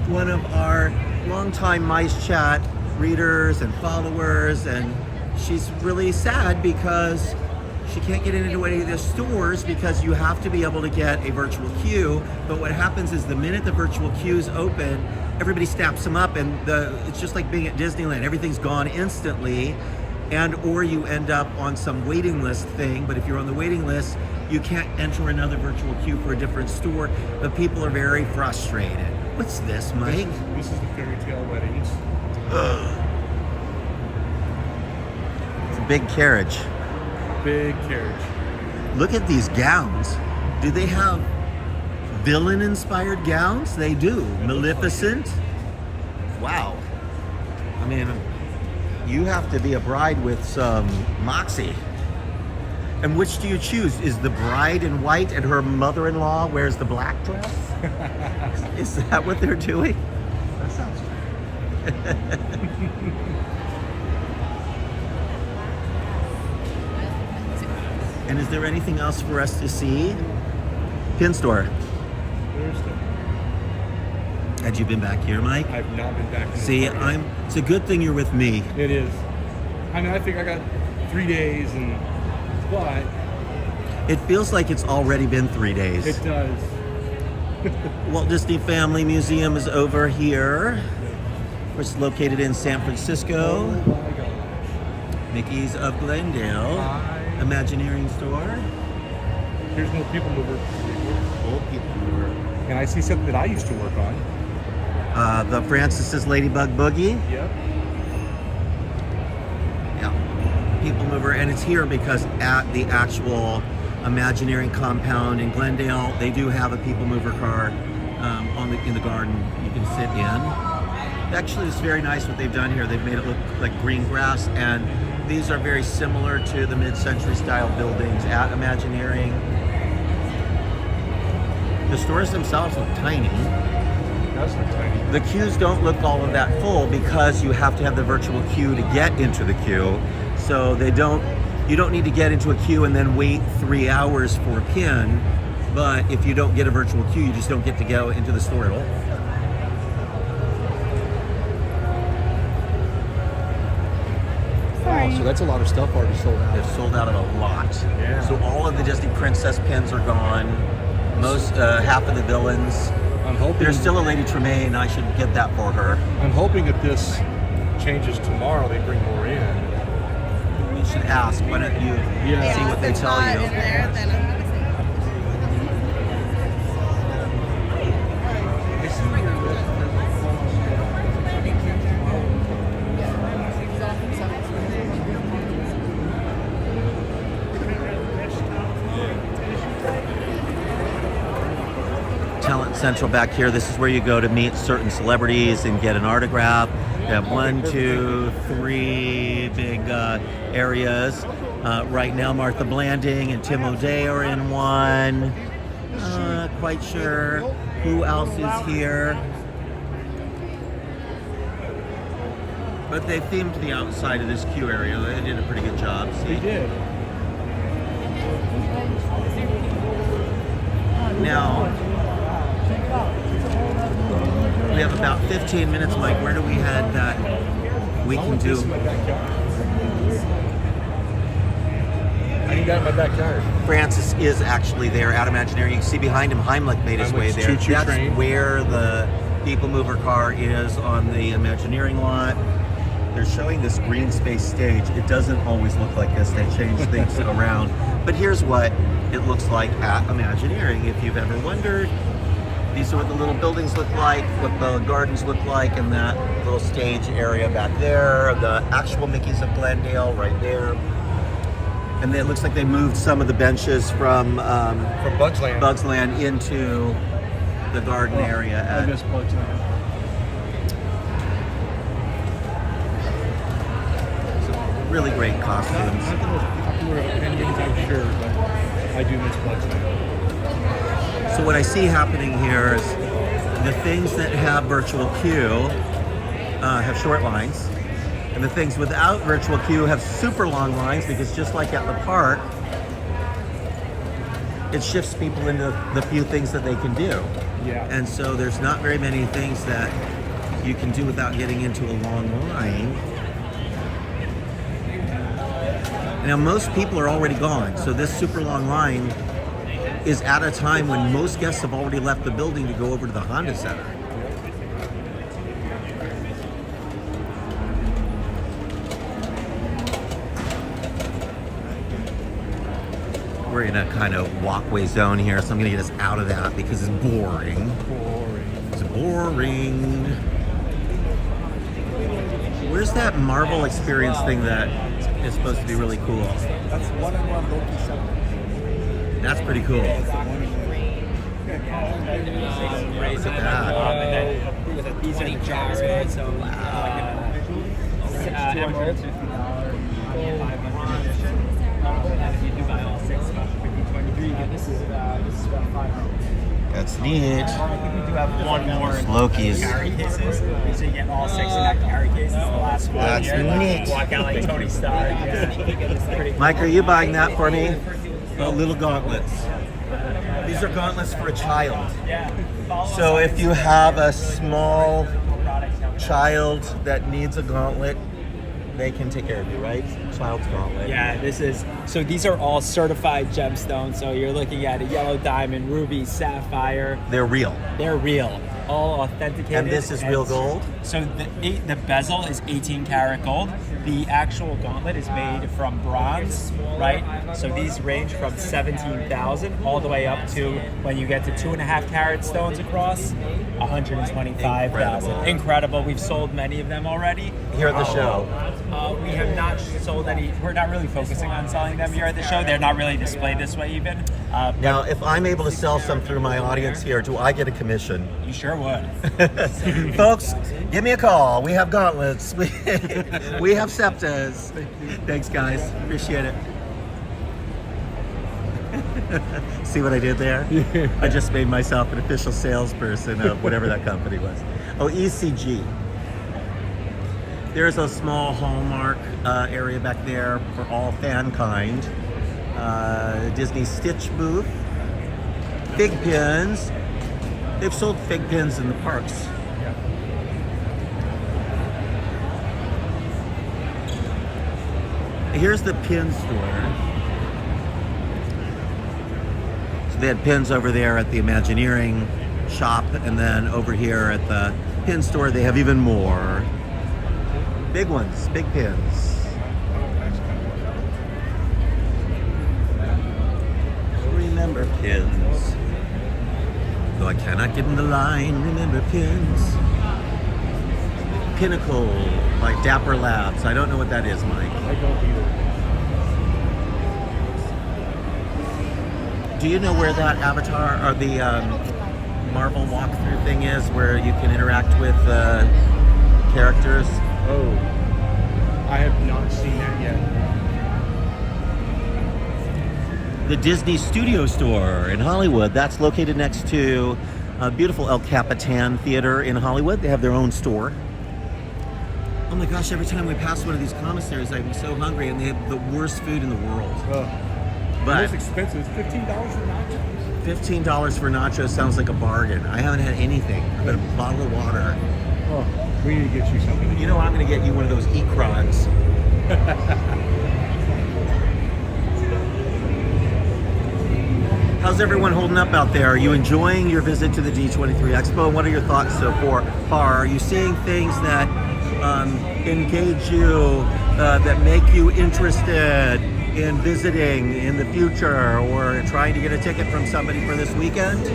One of our longtime MiceChat readers and followers, and she's really sad because she can't get into any of the stores because you have to be able to get a virtual queue. But what happens is the minute the virtual queues open, everybody snaps them up, and it's just like being at Disneyland. Everything's gone instantly, and or you end up on some waiting list thing. But if you're on the waiting list, you can't enter another virtual queue for a different store. But people are very frustrated. What's this, Mike? This is the fairy tale weddings. It's a big carriage. Big carriage. Look at these gowns. Do they have villain-inspired gowns? They do. Maleficent. Wow. I mean, you have to be a bride with some moxie. And which do you choose? Is the bride in white and her mother-in-law wears the black dress? Is that what they're doing? That sounds And is there anything else for us to see? Pin store. There's the. Had you been back here, Mike? I've not been back. See, it's a good thing you're with me. It is. I mean, I think I got 3 days, but It feels like it's already been 3 days. it does. Walt Disney Family Museum is over here. Of course, it's located in San Francisco. Oh my God. Mickey's of Glendale. Imagineering store. Here's no people mover. Old people mover. And I see something that I used to work on. The Francis's Ladybug Boogie. Yep. Yeah. People mover, and it's here because at the actual Imagineering compound in Glendale, they do have a people mover car in the garden you can sit in. Actually, it's very nice what they've done here. They've made it look like green grass, and these are very similar to the mid-century style buildings at Imagineering. The stores themselves look tiny. That's not tiny. The queues don't look all of that full because you have to have the virtual queue to get into the queue. So you don't need to get into a queue and then wait 3 hours for a pin. But if you don't get a virtual queue, you just don't get to go into the store at all. Wow, so that's a lot of stuff already sold out. They've sold out of a lot. Yeah. So all of the Disney Princess pins are gone. Half of the villains. I'm hoping There's still a Lady Tremaine. I should get that for her. I'm hoping if this changes tomorrow, they bring more in. You should ask. Why don't you see what they tell you? Talent Central back here. This is where you go to meet certain celebrities and get an autograph. You have 1, 2, 3 big areas. Right now, Martha Blanding and Tim O'Day are in one. quite sure who else is here. But they themed the outside of this queue area. They did a pretty good job. See? They did. Now, we have about 15 minutes, Mike. Where do we head that we can do? I need that in my backyard. Francis is actually there at Imagineering. You can see behind him, Heimlich made his way Heimlich's there. choo-choo That's train. where the People Mover car is on the Imagineering lot. They're showing this green space stage. It doesn't always look like this. They change things around. But here's what it looks like at Imagineering. If you've ever wondered, these are what the little buildings look like, what the gardens look like, and that little stage area back there, the actual Mickeys of Glendale right there. And it looks like they moved some of the benches from Bugs Land. Bugs Land into the garden area I at miss Bugs Land. really great costumes. Not the most popular of opinions, I'm sure, but I do miss Bugs Land. So what I see happening here is the things that have virtual queue have short lines, and the things without virtual queue have super long lines, because just like at the park, it shifts people into the few things that they can do. Yeah. And so there's not very many things that you can do without getting into a long line. Now, most people are already gone, so this super long line is at a time when most guests have already left the building to go over to the Honda Center. We're in a kind of walkway zone here, so I'm gonna get us out of that because it's boring. It's boring. Where's that Marvel experience thing that is supposed to be really cool? That's one-on-one Loki 7. That's pretty cool. Look at that. These are the jars, right? So, emeralds, $50. If you do buy all 6, about 50, 23. This is about $5. That's neat. I think we do have one more Loki's. carry cases. So you get all 6 in that carry case. It's the last one. That's neat. Walk out like Tony Stark. Yeah. Mike, are you buying that for me? The little gauntlets. These are gauntlets for a child. So if you have a small child that needs a gauntlet, they can take care of you, right? Child's gauntlet. Yeah, so these are all certified gemstones. So you're looking at a yellow diamond, ruby, sapphire. They're real. They're real, all authenticated. And this is real gold? So the bezel is 18 karat gold. The actual gauntlet is made from bronze, right? So these range from 17,000 all the way up to, when you get to 2.5 carat stones across, 125,000. Incredible. We've sold many of them already. Here at the show. We have not sold any. We're not really focusing on selling them here at the show. They're not really displayed this way even. Now, if I'm able to sell some through my audience here, do I get a commission? You sure would. Folks, give me a call. We have gauntlets. We have septas. Thanks, guys. Appreciate it. See what I did there? Yeah. I just made myself an official salesperson of whatever that company was. Oh, ECG. There's a small Hallmark area back there for all fankind. Disney Stitch booth. Fig pins. They've sold fig pins in the parks. Here's the pin store. So they had pins over there at the Imagineering shop, and then over here at the pin store they have even more. Big ones, big pins. Remember pins. Though I cannot get in the line, remember pins. Pinnacle by Dapper Labs. I don't know what that is, Mike. I don't either. Do you know where that avatar or the Marvel walkthrough thing is, where you can interact with characters? Oh, I have not seen that yet. the Disney Studio Store in Hollywood. That's located next to a beautiful El Capitan Theater in Hollywood. They have their own store. Oh my gosh, every time we pass one of these commissaries, I'm so hungry, and they have the worst food in the world. But most expensive is $15 for nachos. $15 for nachos sounds like a bargain. I haven't had anything but a bottle of water. Oh, we need to get you something. You know, I'm going to get you one of those e-crons. How's everyone holding up out there? Are you enjoying your visit to the D23 Expo? What are your thoughts so far? Are you seeing things that engage you, that make you interested in visiting in the future, or trying to get a ticket from somebody for this weekend?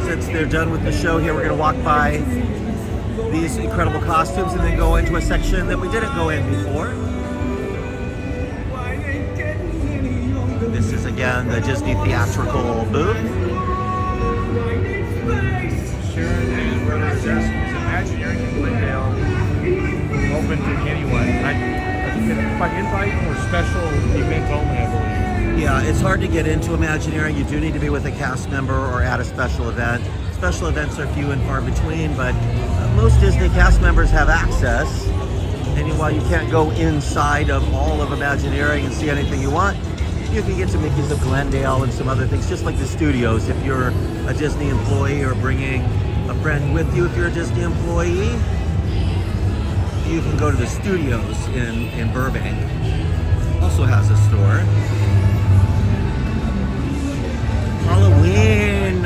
Since they're done with the show here, we're going to walk by these incredible costumes and then go into a section that we didn't go in before. This is again the Disney theatrical booth. Sharon and Brothers Imagineering in Glendale, open to anyone. I think it's by invite or special event only, I believe. Yeah, it's hard to get into Imagineering. You do need to be with a cast member or at a special event. Special events are few and far between, but most Disney cast members have access. And while you can't go inside of all of Imagineering and see anything you want, you can get to Mickey's of Glendale and some other things, just like the studios. If you're a Disney employee or bringing a friend with you, if you're a Disney employee, you can go to the studios in Burbank. Also has a store. Halloween.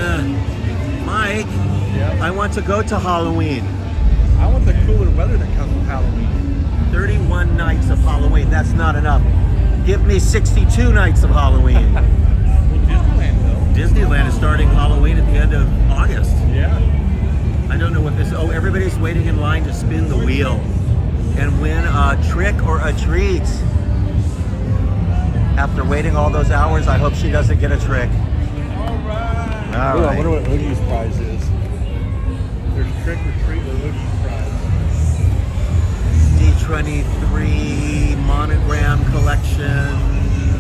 Mike, Yeah. I want to go to Halloween. I want the cooler weather that comes with Halloween. 31 nights of Halloween, that's not enough. Give me 62 nights of Halloween. Well, Disneyland though. Disneyland is starting Halloween at the end of August. Yeah. I don't know what this, oh, everybody's waiting in line to spin the wheel and win a trick or a treat. After waiting all those hours, I hope she doesn't get a trick. All Ooh, I right. wonder what Oogie's prize is. There's trick or treat or Oogie's prize. D23 monogram collection.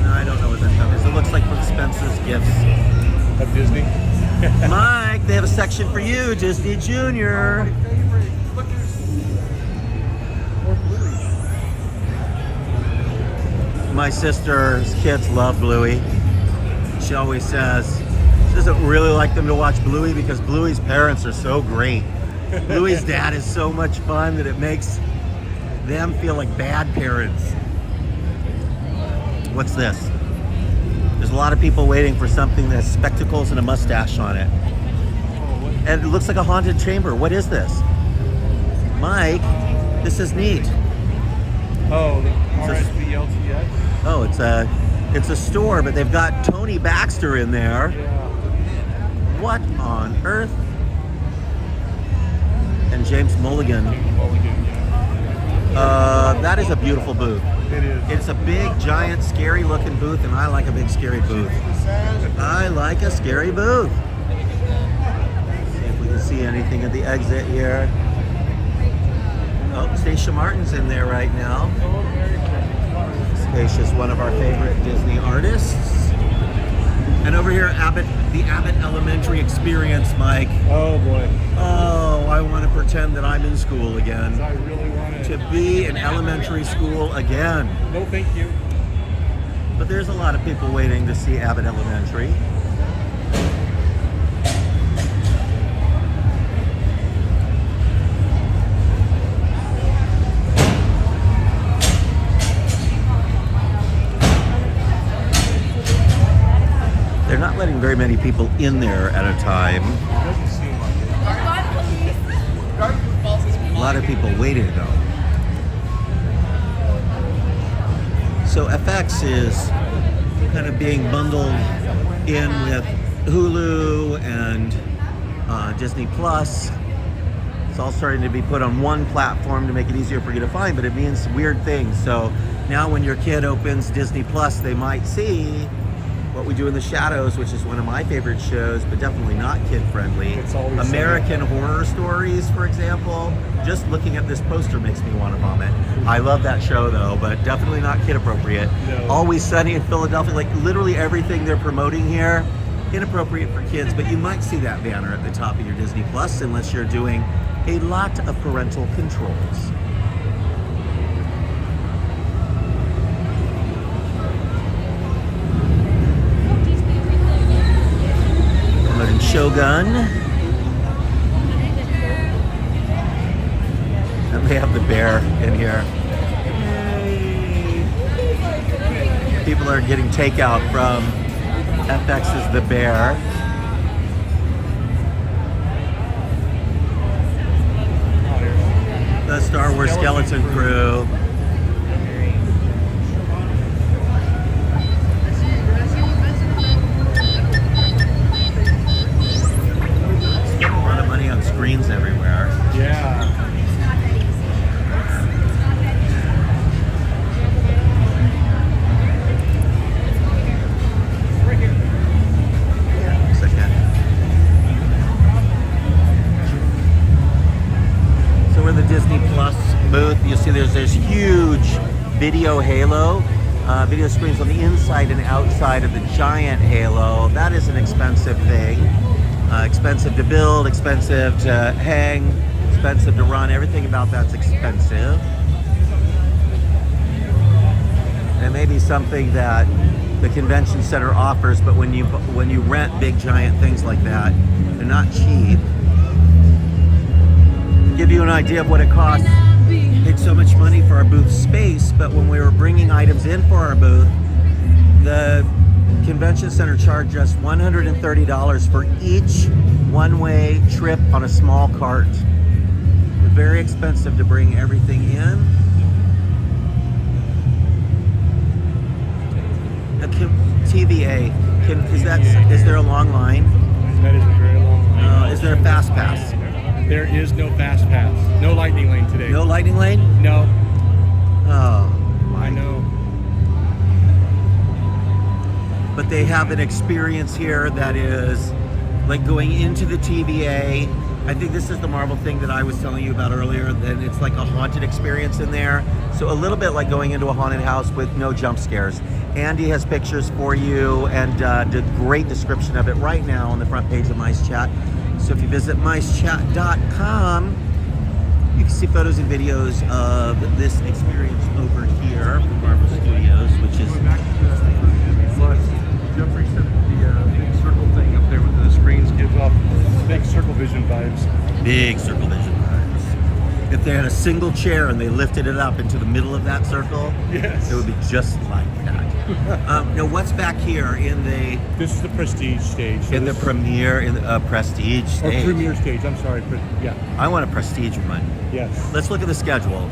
I don't know what that stuff is. It looks like from Spencer's Gifts. Of Disney. Mike, they have a section for you, Disney Junior. My sister's kids love Bluey. She always says she doesn't really like them to watch Bluey because Bluey's parents are so great. Bluey's dad is so much fun that it makes them feel like bad parents. What's this? There's a lot of people waiting for something that has spectacles and a mustache on it. And it looks like a haunted chamber. What is this? Mike, this is neat. Oh, the RSVLTX? Oh, it's a store, but they've got Tony Baxter in there. Yeah. What on earth? And James Mulligan. That is a beautiful booth. It is. It's a big, giant, scary looking booth, and I like a big, scary booth. I like a scary booth. See if we can see anything at the exit here. Oh, Stacia Martin's in there right now. Stacia's one of our favorite Disney artists. And over here, the Abbott Elementary Experience, Mike. Oh boy. Oh, I want to pretend that I'm in school again. I really want To be in elementary school again. No, thank you. But there's a lot of people waiting to see Abbott Elementary. They're not letting very many people in there at a time. It doesn't seem like it. A lot of people waiting though. So FX is kind of being bundled in with Hulu and Disney Plus. It's all starting to be put on one platform to make it easier for you to find, but it means weird things. So now when your kid opens Disney Plus, they might see What We Do in the Shadows, which is one of my favorite shows, but definitely not kid-friendly. It's always American Horror Stories, for example. Just looking at this poster makes me want to vomit. I love that show, though, but definitely not kid-appropriate. No. Always Sunny in Philadelphia, like literally everything they're promoting here, inappropriate for kids, but you might see that banner at the top of your Disney Plus unless you're doing a lot of parental controls. Promoting Shogun. And they have the bear in here. People are getting takeout from FX's The Bear. The Star Wars Skeleton Crew. Spending a lot of money on screens everywhere. Yeah. So we're in the Disney Plus booth. You see there's this huge video halo, video screens on the inside and outside of the giant halo. That is an expensive thing. Expensive to build, expensive to hang, expensive to run. Everything about that's expensive. It may be something that the convention center offers, but when you rent big giant things like that, they're not cheap. To give you an idea of what it costs, we paid so much money for our booth space, but when we were bringing items in for our booth, the convention center charged us $130 for each one-way trip on a small cart. Very expensive to bring everything in. TVA, is there a long line? That is a very long line. Is there a fast pass? There is no fast pass. No lightning lane today. No lightning lane? No. Oh, I know. But they have an experience here that is like going into the TVA. I think this is the Marvel thing that I was telling you about earlier, that it's like a haunted experience in there. So a little bit like going into a haunted house with no jump scares. Andy has pictures for you and did a great description of it right now on the front page of MiceChat. So if you visit MiceChat.com, you can see photos and videos of this experience over here from Marvel Studios, which is... Jeffrey said the big circle thing up there with the screens gives off big circle vision vibes. Big circle vision vibes. If they had a single chair and they lifted it up into the middle of that circle, yes, it would be just like that. Now, what's back here in the... This is the Prestige stage. So in the premiere, in the Prestige stage. Or Premier stage, I'm sorry. Yeah. I want a Prestige one. Yes. Let's look at the schedule.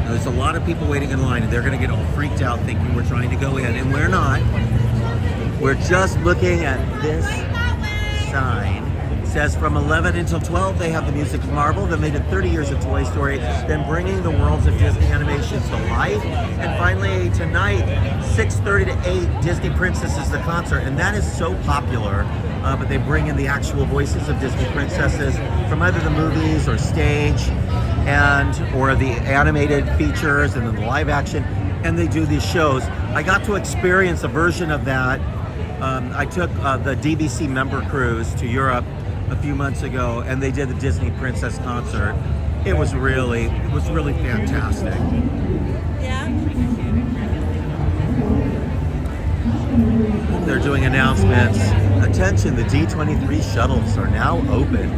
Now, there's a lot of people waiting in line, and they're going to get all freaked out thinking we're trying to go in, and we're not. We're just looking at this sign. It says from 11 until 12 they have the music of Marvel, then they did 30 years of Toy Story, then bringing the worlds of Disney animation to life, and finally tonight 6:30 to 8 Disney Princesses the concert, and that is so popular. But they bring in the actual voices of Disney princesses from either the movies or stage, or the animated features and then the live action, and they do these shows. I got to experience a version of that. I took the DVC member cruise to Europe a few months ago, and they did the Disney Princess concert. It was really fantastic. Yeah. They're doing announcements. Attention, the D23 shuttles are now open.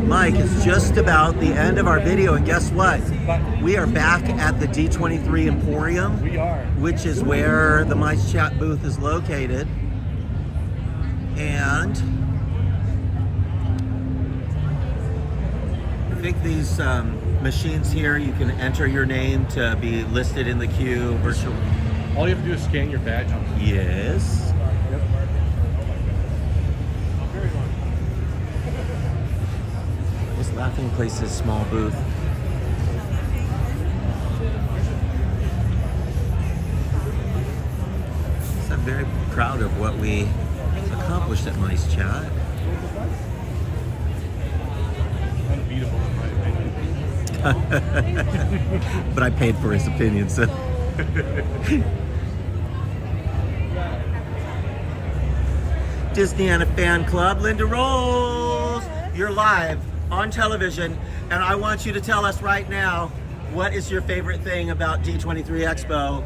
Mike, it's just about the end of our video, and guess what? We are back at the D23 Emporium. We are. Which is where the MiceChat booth is located. And I think these machines here, you can enter your name to be listed in the queue virtually. All you have to do is scan your badge. Yes. Yep. This Laughing Place's small booth. very proud of what we accomplished at MiceChat. Unbeatable in my opinion. But I paid for his opinion, so. Disneyana Fan Club, Linda Rolls, you're live on television, and I want you to tell us right now, what is your favorite thing about D23 Expo?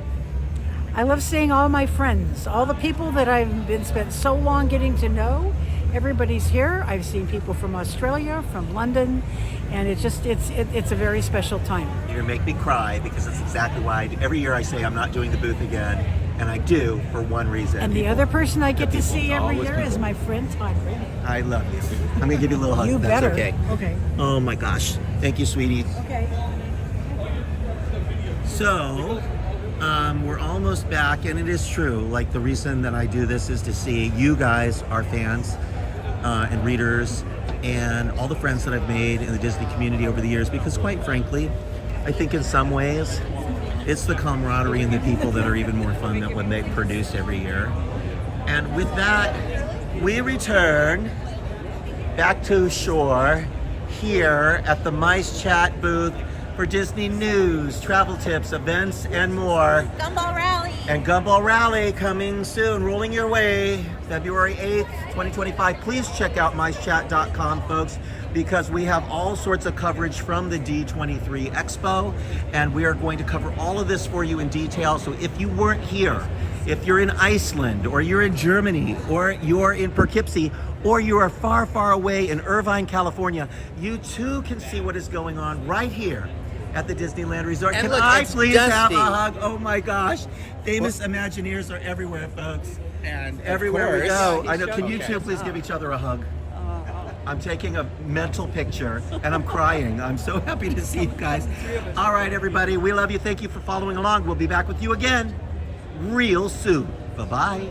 I love seeing all my friends, all the people that I've been spent so long getting to know. Everybody's here. I've seen people from Australia, from London, and it's a very special time. You're gonna make me cry because it's exactly why every year I say I'm not doing the booth again, and I do for one reason. And the other person I get to see every always year is people. my friend Todd Brady. I love you. I'm gonna give you a little hug. You That's better. okay. Okay. Oh my gosh. Thank you, sweetie. Okay. So, we're almost back, and it is true. Like, the reason that I do this is to see you guys, our fans and readers, and all the friends that I've made in the Disney community over the years, because quite frankly, I think in some ways, it's the camaraderie and the people that are even more fun than when they produce every year. And with that, we return back to shore here at the MiceChat booth for Disney news, travel tips, events, and more. Gumball Rally. And Gumball Rally coming soon, rolling your way, February 8th, 2025. Please check out MiceChat.com, folks, because we have all sorts of coverage from the D23 Expo, and we are going to cover all of this for you in detail. So if you weren't here, if you're in Iceland, or you're in Germany, or you're in Poughkeepsie, or you are far, far away in Irvine, California, you too can see what is going on right here at the Disneyland Resort. And Can look, I it's please dusty. have a hug? Oh my gosh. Famous Imagineers are everywhere, folks. And Everywhere we go. I know. Can you Okay. two please give each other a hug? I'm taking a mental picture and I'm crying. I'm so happy to see you guys. All right, everybody. We love you. Thank you for following along. We'll be back with you again real soon. Bye-bye.